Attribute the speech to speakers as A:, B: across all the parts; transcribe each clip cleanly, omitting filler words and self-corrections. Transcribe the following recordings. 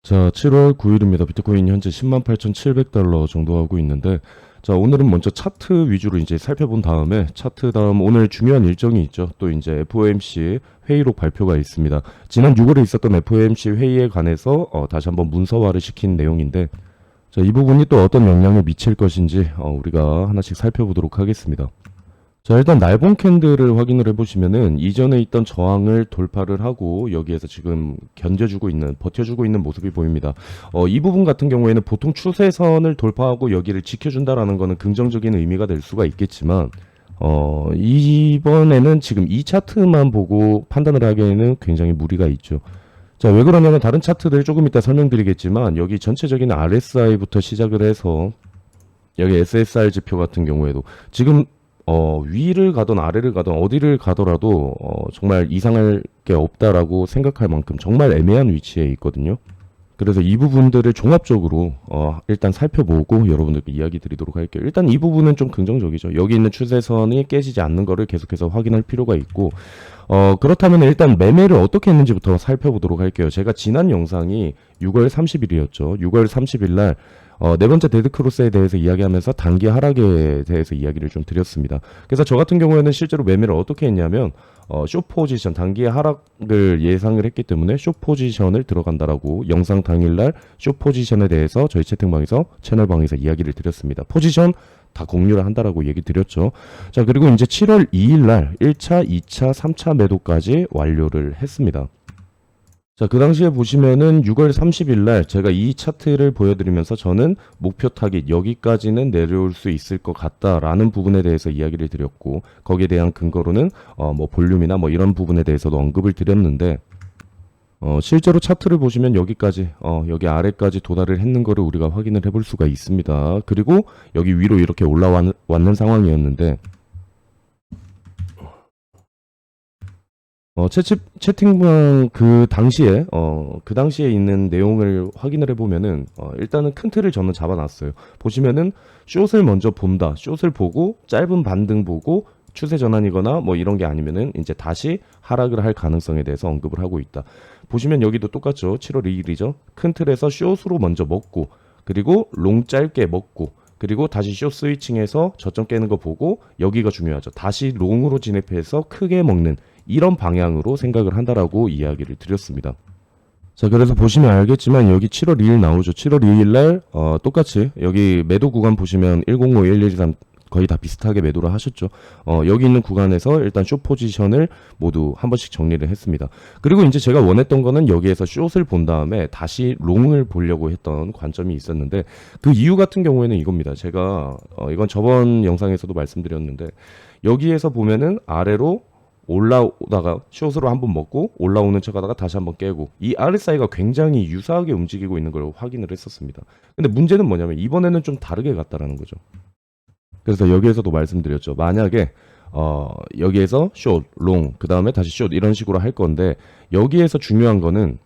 A: 자, 7월 9일입니다. 비트코인 현재 108,700달러 정도 하고 있는데, 자, 오늘은 먼저 차트 위주로 이제 살펴본 다음에, 차트 다음 오늘 중요한 일정이 있죠. 또 이제 FOMC 회의록 발표가 있습니다. 지난 6월에 있었던 FOMC 회의에 관해서 다시 한번 문서화를 시킨 내용인데, 자, 이 부분이 또 어떤 영향을 미칠 것인지 우리가 하나씩 살펴보도록 하겠습니다. 자, 일단 날봉 캔들을 확인을 해보시면은 이전에 있던 저항을 돌파를 하고 여기에서 지금 견뎌주고 있는, 버텨주고 있는 모습이 보입니다. 이 부분 같은 경우에는 보통 추세선을 돌파하고 여기를 지켜준다라는 거는 긍정적인 의미가 될 수가 있겠지만, 이번에는 지금 이 차트만 보고 판단을 하기에는 굉장히 무리가 있죠. 자, 왜 그러냐면 다른 차트들 조금 이따 설명드리겠지만 여기 전체적인 RSI부터 시작을 해서 여기 SSR 지표 같은 경우에도 지금 위를 가든 아래를 가든 어디를 가더라도 정말 이상할 게 없다라고 생각할 만큼 정말 애매한 위치에 있거든요. 그래서 이 부분들을 종합적으로 일단 살펴보고 여러분들께 이야기 드리도록 할게요. 일단 이 부분은 좀 긍정적이죠. 여기 있는 추세선이 깨지지 않는 거를 계속해서 확인할 필요가 있고, 그렇다면 일단 매매를 어떻게 했는지부터 살펴보도록 할게요. 제가 지난 영상이 6월 30일이었죠. 6월 30일 날 네 번째 데드크로스에 대해서 이야기하면서 단기 하락에 대해서 이야기를 좀 드렸습니다. 그래서 저 같은 경우에는 실제로 매매를 어떻게 했냐면 숏 포지션, 단기의 하락을 예상을 했기 때문에 숏 포지션을 들어간다라고 영상 당일날 숏 포지션에 대해서 저희 채팅방에서 채널방에서 이야기를 드렸습니다. 포지션 다 공유를 한다라고 얘기 드렸죠. 자, 그리고 이제 7월 2일 날 1차, 2차, 3차 매도까지 완료를 했습니다. 자, 그 당시에 보시면은 6월 30일 날 제가 이 차트를 보여드리면서 저는 목표 타깃 여기까지는 내려올 수 있을 것 같다라는 부분에 대해서 이야기를 드렸고, 거기에 대한 근거로는 뭐 볼륨이나 뭐 이런 부분에 대해서도 언급을 드렸는데, 실제로 차트를 보시면 여기까지 여기 아래까지 도달을 했는 거를 우리가 확인을 해볼 수가 있습니다. 그리고 여기 위로 이렇게 올라왔는 상황이었는데, 채팅방 그 당시에 있는 내용을 확인을 해보면은, 일단은 큰 틀을 저는 잡아놨어요. 보시면은, 숏을 먼저 본다. 숏을 보고, 짧은 반등 보고, 추세 전환이거나 뭐 이런 게 아니면은, 이제 다시 하락을 할 가능성에 대해서 언급을 하고 있다. 보시면 여기도 똑같죠. 7월 2일이죠. 큰 틀에서 숏으로 먼저 먹고, 그리고 롱 짧게 먹고, 그리고 다시 숏 스위칭해서 저점 깨는 거 보고, 여기가 중요하죠. 다시 롱으로 진입해서 크게 먹는, 이런 방향으로 생각을 한다라고 이야기를 드렸습니다. 자, 그래서 보시면 알겠지만 여기 7월 2일 나오죠. 7월 2일 날 똑같이 여기 매도 구간 보시면 105, 1123 거의 다 비슷하게 매도를 하셨죠. 여기 있는 구간에서 일단 숏 포지션을 모두 한 번씩 정리를 했습니다. 그리고 이제 제가 원했던 거는 여기에서 숏을 본 다음에 다시 롱을 보려고 했던 관점이 있었는데, 그 이유 같은 경우에는 이겁니다. 제가 이건 저번 영상에서도 말씀드렸는데, 여기에서 보면은 아래로 올라오다가 숏으로 한번 먹고 올라오는 척 하다가 다시 한번 깨고, 이 RSI가 굉장히 유사하게 움직이고 있는 걸 확인을 했었습니다. 근데 문제는 뭐냐면 이번에는 좀 다르게 갔다라는 거죠. 그래서 여기에서도 말씀드렸죠. 만약에 여기에서 숏, 롱, 그 다음에 다시 숏 이런 식으로 할 건데, 여기에서 중요한 거는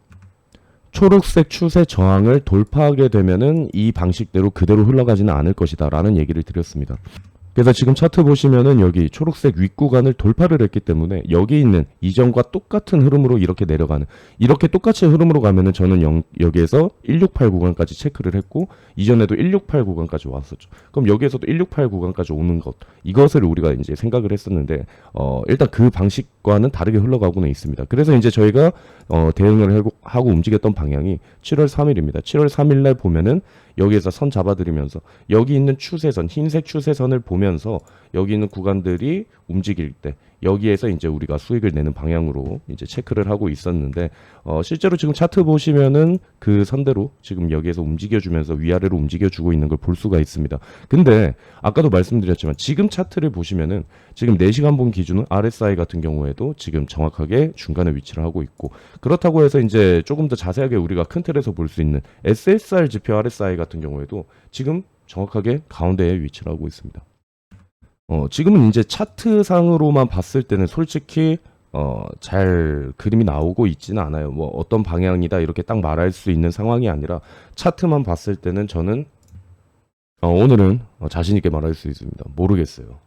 A: 초록색 추세 저항을 돌파하게 되면은 이 방식대로 그대로 흘러가지는 않을 것이다 라는 얘기를 드렸습니다. 그래서 지금 차트 보시면은 여기 초록색 윗구간을 돌파를 했기 때문에 여기 있는 이전과 똑같은 흐름으로 이렇게 내려가는, 이렇게 똑같이 흐름으로 가면은 저는 여기에서 168 구간까지 체크를 했고, 이전에도 168 구간까지 왔었죠. 그럼 여기에서도 168 구간까지 오는 것, 이것을 우리가 이제 생각을 했었는데, 일단 그 방식과는 다르게 흘러가고는 있습니다. 그래서 이제 저희가 대응을 하고 움직였던 방향이 7월 3일입니다. 7월 3일 날 보면은 여기에서 선 잡아드리면서 여기 있는 추세선, 흰색 추세선을 보면서 여기 있는 구간들이 움직일 때 여기에서 이제 우리가 수익을 내는 방향으로 이제 체크를 하고 있었는데, 실제로 지금 차트 보시면은 그 선대로 지금 여기에서 움직여주면서 위아래로 움직여주고 있는 걸 볼 수가 있습니다. 근데 아까도 말씀드렸지만 지금 차트를 보시면은 지금 4시간 본 기준은 RSI 같은 경우에도 지금 정확하게 중간에 위치를 하고 있고, 그렇다고 해서 이제 조금 더 자세하게 우리가 큰 틀에서 볼 수 있는 SSR 지표 RSI 같은 경우에도 지금 정확하게 가운데에 위치를 하고 있습니다. 지금은 이제 차트상으로만 봤을 때는 솔직히 잘 그림이 나오고 있지는 않아요. 뭐 어떤 방향이다 이렇게 딱 말할 수 있는 상황이 아니라, 차트만 봤을 때는 저는 오늘은 자신 있게 말할 수 있습니다. 모르겠어요.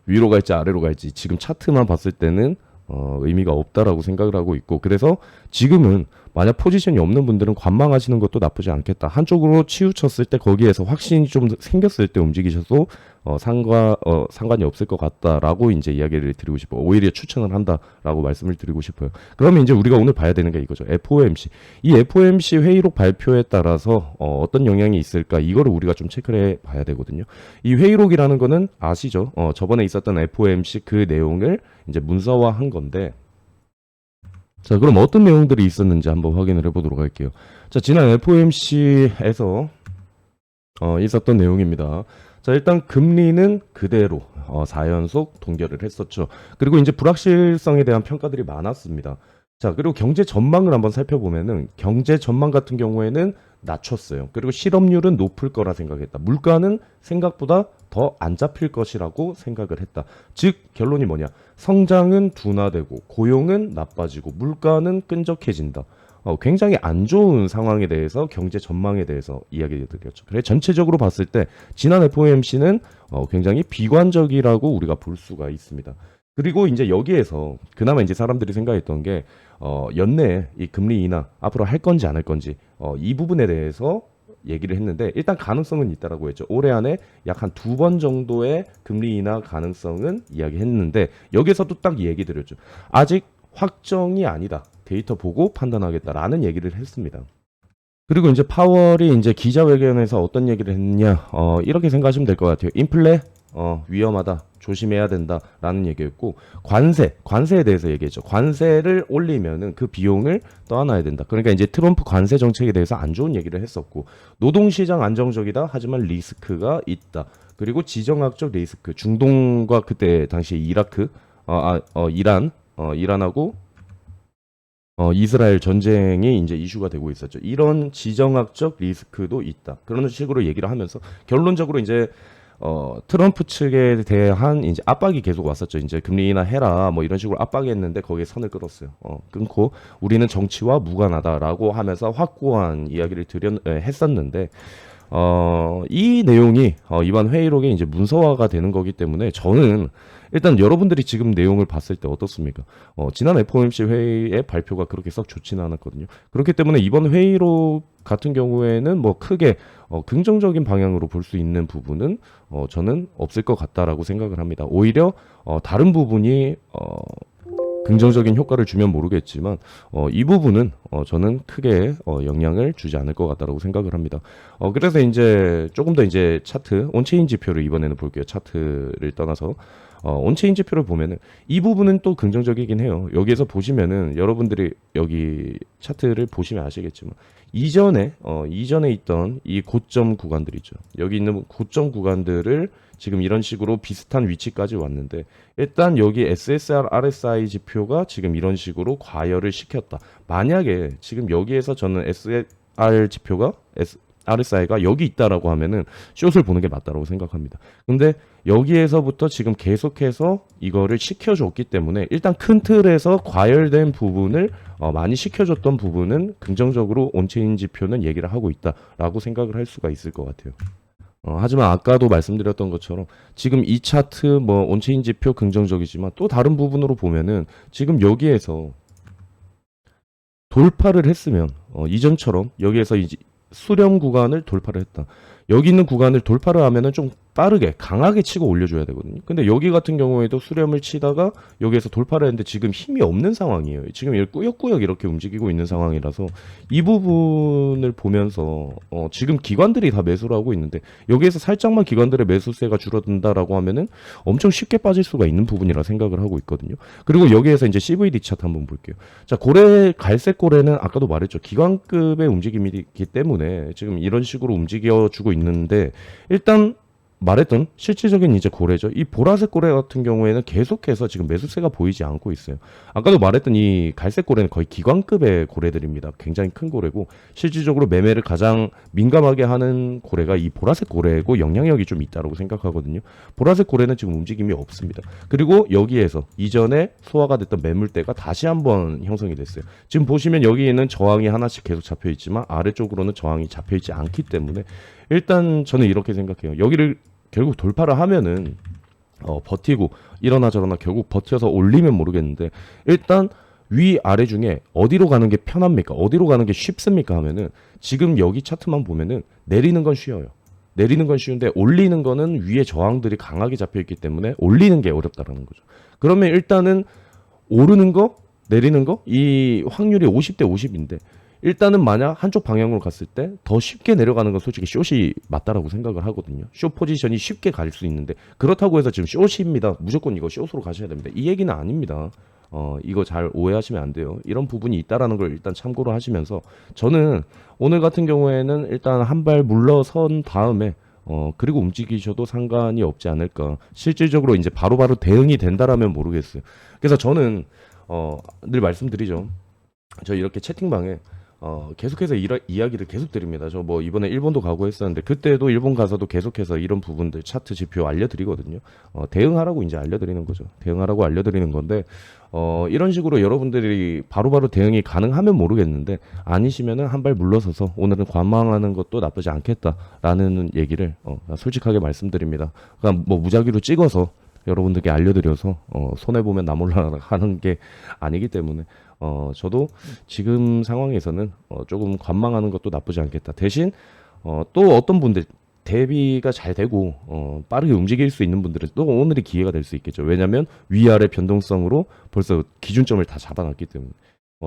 A: 위로 갈지 아래로 갈지 지금 차트만 봤을 때는 의미가 없다라고 생각을 하고 있고, 그래서 지금은 만약 포지션이 없는 분들은 관망하시는 것도 나쁘지 않겠다. 한쪽으로 치우쳤을 때 거기에서 확신이 좀 생겼을 때 움직이셔도 상관이 없을 것 같다라고 이제 이야기를 드리고 싶어요. 오히려 추천을 한다라고 말씀을 드리고 싶어요. 그러면 이제 우리가 오늘 봐야 되는 게 이거죠. FOMC. 이 FOMC 회의록 발표에 따라서 어떤 영향이 있을까 이거를 우리가 좀 체크를 해 봐야 되거든요. 이 회의록이라는 거는 아시죠? 저번에 있었던 FOMC 그 내용을 이제 문서화한 건데, 자, 그럼 어떤 내용들이 있었는지 한번 확인을 해보도록 할게요. 자, 지난 FOMC에서 있었던 내용입니다. 자, 일단 금리는 그대로 4연속 동결을 했었죠. 그리고 이제 불확실성에 대한 평가들이 많았습니다. 자, 그리고 경제 전망을 한번 살펴보면은 경제 전망 같은 경우에는 낮췄어요. 그리고 실업률은 높을 거라 생각했다. 물가는 생각보다 더 안 잡힐 것이라고 생각을 했다. 즉 결론이 뭐냐? 성장은 둔화되고 고용은 나빠지고 물가는 끈적해진다. 굉장히 안 좋은 상황에 대해서 경제 전망에 대해서 이야기를 드렸죠. 그래 전체적으로 봤을 때 지난 FOMC는 굉장히 비관적이라고 우리가 볼 수가 있습니다. 그리고 이제 여기에서 그나마 이제 사람들이 생각했던 게 연내에 이 금리 인하 앞으로 할 건지 안 할 건지 이 부분에 대해서 얘기를 했는데 일단 가능성은 있다라고 했죠. 올해 안에 약 한 2번 정도의 금리 인하 가능성은 이야기했는데 여기서도 딱 얘기 드렸죠. 아직 확정이 아니다. 데이터 보고 판단하겠다라는 얘기를 했습니다. 그리고 이제 파월이 이제 기자회견에서 어떤 얘기를 했냐, 이렇게 생각하시면 될 것 같아요. 인플레, 위험하다. 조심해야 된다라는 얘기였고, 관세에 대해서 얘기했죠. 관세를 올리면은 그 비용을 떠안아야 된다. 그러니까 이제 트럼프 관세 정책에 대해서 안 좋은 얘기를 했었고, 노동시장 안정적이다. 하지만 리스크가 있다. 그리고 지정학적 리스크, 중동과 그때 당시 이라크, 이란하고 이스라엘 전쟁이 이제 이슈가 되고 있었죠. 이런 지정학적 리스크도 있다. 그런 식으로 얘기를 하면서 결론적으로 이제 트럼프 측에 대한 이제 압박이 계속 왔었죠. 이제 금리 인하 해라 뭐 이런 식으로 압박했는데 거기에 선을 끊었어요. 끊고 우리는 정치와 무관하다라고 하면서 확고한 이야기를 했었는데 이 내용이 이번 회의록에 이제 문서화가 되는 거기 때문에 저는 일단 여러분들이 지금 내용을 봤을 때 어떻습니까? 지난 FOMC 회의의 발표가 그렇게 썩 좋지는 않았거든요. 그렇기 때문에 이번 회의록 같은 경우에는 뭐 크게 긍정적인 방향으로 볼 수 있는 부분은 저는 없을 것 같다라고 생각을 합니다. 오히려 다른 부분이 긍정적인 효과를 주면 모르겠지만 이 부분은 저는 크게 영향을 주지 않을 것 같다라고 생각을 합니다. 그래서 이제 조금 더 이제 차트 온체인 지표를 이번에는 볼게요. 차트를 떠나서 온체인 지표를 보면은 이 부분은 또 긍정적이긴 해요. 여기에서 보시면은 여러분들이 여기 차트를 보시면 아시겠지만 이전에 있던 이 고점 구간들이죠. 여기 있는 고점 구간들을 지금 이런 식으로 비슷한 위치까지 왔는데 일단 여기 SSR, RSI 지표가 지금 이런 식으로 과열을 시켰다. 만약에 지금 여기에서 저는 SSR 지표가 RSI가 여기 있다라고 하면은 숏을 보는 게 맞다라고 생각합니다. 근데 여기에서부터 지금 계속해서 이거를 시켜줬기 때문에 일단 큰 틀에서 과열된 부분을 많이 시켜줬던 부분은 긍정적으로 온체인 지표는 얘기를 하고 있다라고 생각을 할 수가 있을 것 같아요. 하지만 아까도 말씀드렸던 것처럼 지금 이 차트 뭐 온체인 지표 긍정적이지만 또 다른 부분으로 보면은 지금 여기에서 돌파를 했으면 이전처럼 여기에서 이제 수렴 구간을 돌파를 했다. 여기 있는 구간을 돌파를 하면은 좀 빠르게 강하게 치고 올려줘야 되거든요. 근데 여기 같은 경우에도 수렴을 치다가 여기에서 돌파를 했는데 지금 힘이 없는 상황이에요. 지금 꾸역꾸역 이렇게 움직이고 있는 상황이라서 이 부분을 보면서 지금 기관들이 다 매수를 하고 있는데 여기에서 살짝만 기관들의 매수세가 줄어든다라고 하면은 엄청 쉽게 빠질 수가 있는 부분이라 생각을 하고 있거든요. 그리고 여기에서 이제 CVD 차트 한번 볼게요. 자, 갈색 고래는 아까도 말했죠. 기관급의 움직임이기 때문에 지금 이런 식으로 움직여주고 있는데 일단 말했던 실질적인 이제 고래죠. 이 보라색 고래 같은 경우에는 계속해서 지금 매수세가 보이지 않고 있어요. 아까도 말했던 이 갈색 고래는 거의 기관급의 고래들입니다. 굉장히 큰 고래고 실질적으로 매매를 가장 민감하게 하는 고래가 이 보라색 고래고 영향력이 좀 있다고 생각하거든요. 보라색 고래는 지금 움직임이 없습니다. 그리고 여기에서 이전에 소화가 됐던 매물대가 다시 한번 형성이 됐어요. 지금 보시면 여기에는 저항이 하나씩 계속 잡혀 있지만 아래쪽으로는 저항이 잡혀 있지 않기 때문에 일단 저는 이렇게 생각해요. 여기를 결국 돌파를 하면은 버티고 이러나 저러나 결국 버텨서 올리면 모르겠는데 일단 위 아래 중에 어디로 가는 게 편합니까? 어디로 가는 게 쉽습니까? 하면은 지금 여기 차트만 보면은 내리는 건 쉬워요. 내리는 건 쉬운데 올리는 거는 위에 저항들이 강하게 잡혀 있기 때문에 올리는 게 어렵다라는 거죠. 그러면 일단은 오르는 거, 내리는 거 이 확률이 50대 50인데 일단은 만약 한쪽 방향으로 갔을 때 더 쉽게 내려가는 건 솔직히 숏이 맞다라고 생각을 하거든요. 숏 포지션이 쉽게 갈 수 있는데 그렇다고 해서 지금 숏입니다. 무조건 이거 숏으로 가셔야 됩니다. 이 얘기는 아닙니다. 이거 잘 오해하시면 안 돼요. 이런 부분이 있다라는 걸 일단 참고로 하시면서 저는 오늘 같은 경우에는 일단 한 발 물러선 다음에 그리고 움직이셔도 상관이 없지 않을까. 실질적으로 이제 바로바로 대응이 된다라면 모르겠어요. 그래서 저는 늘 말씀드리죠. 저 이렇게 채팅방에 계속해서 이야기를 계속 드립니다. 저 뭐 이번에 일본도 가고 했었는데 그때도 일본 가서도 계속해서 이런 부분들 차트 지표 알려드리거든요. 대응하라고 이제 알려드리는 거죠. 대응하라고 알려드리는 건데 이런 식으로 여러분들이 바로바로 대응이 가능하면 모르겠는데 아니시면은 한 발 물러서서 오늘은 관망하는 것도 나쁘지 않겠다라는 얘기를 솔직하게 말씀드립니다. 그러니까 뭐 무작위로 찍어서 여러분들께 알려드려서 손해보면 나 몰라 하는 게 아니기 때문에 저도 지금 상황에서는 조금 관망하는 것도 나쁘지 않겠다. 대신 또 어떤 분들 대비가 잘 되고 빠르게 움직일 수 있는 분들은 또 오늘이 기회가 될 수 있겠죠. 왜냐하면 위아래 변동성으로 벌써 기준점을 다 잡아놨기 때문에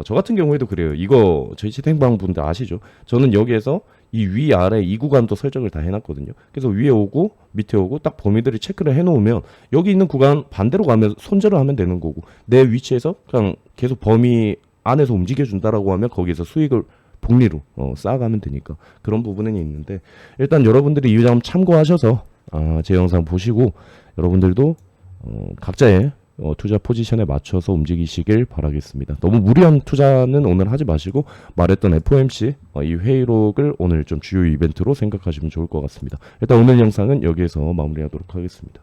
A: 저 같은 경우에도 그래요. 이거 저희 채팅방 분들 아시죠? 저는 여기에서 이 위아래 이 구간도 설정을 다 해놨거든요. 그래서 위에 오고 밑에 오고 딱 범위들을 체크를 해놓으면 여기 있는 구간 반대로 가면 손절을 하면 되는 거고 내 위치에서 그냥 계속 범위 안에서 움직여준다라고 하면 거기에서 수익을 복리로 쌓아가면 되니까 그런 부분은 있는데 일단 여러분들이 이 점 참고하셔서 제 영상 보시고 여러분들도 각자의 투자 포지션에 맞춰서 움직이시길 바라겠습니다. 너무 무리한 투자는 오늘 하지 마시고 말했던 FOMC 이 회의록을 오늘 좀 주요 이벤트로 생각하시면 좋을 것 같습니다. 일단 오늘 영상은 여기에서 마무리하도록 하겠습니다.